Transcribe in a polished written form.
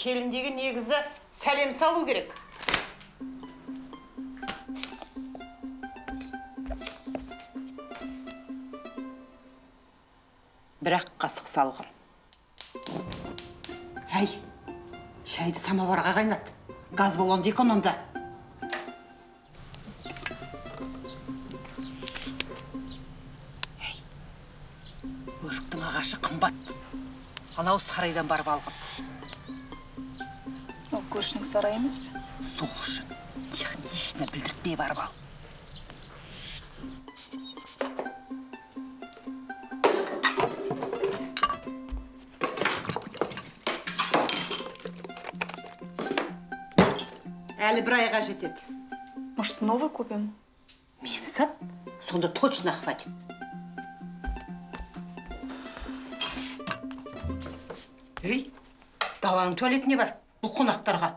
келіндегі негізі сәлем салу керек. Бірақ қасық салғын. Әй, шайды самоварға қайнат. Газ баллонды экономда. Өріктің ағашы қымбат. Анау сарайдан барып алғын. Ол көршінің сарай емес пе? Сол үшін. Яғни ешіне білдіртпей барып ал. Әлі бір айға жетеді. Может, новый купим? Мені сат, сонда точно хватит. Ей, даланың туалетіне бар, бұл қонақтарға.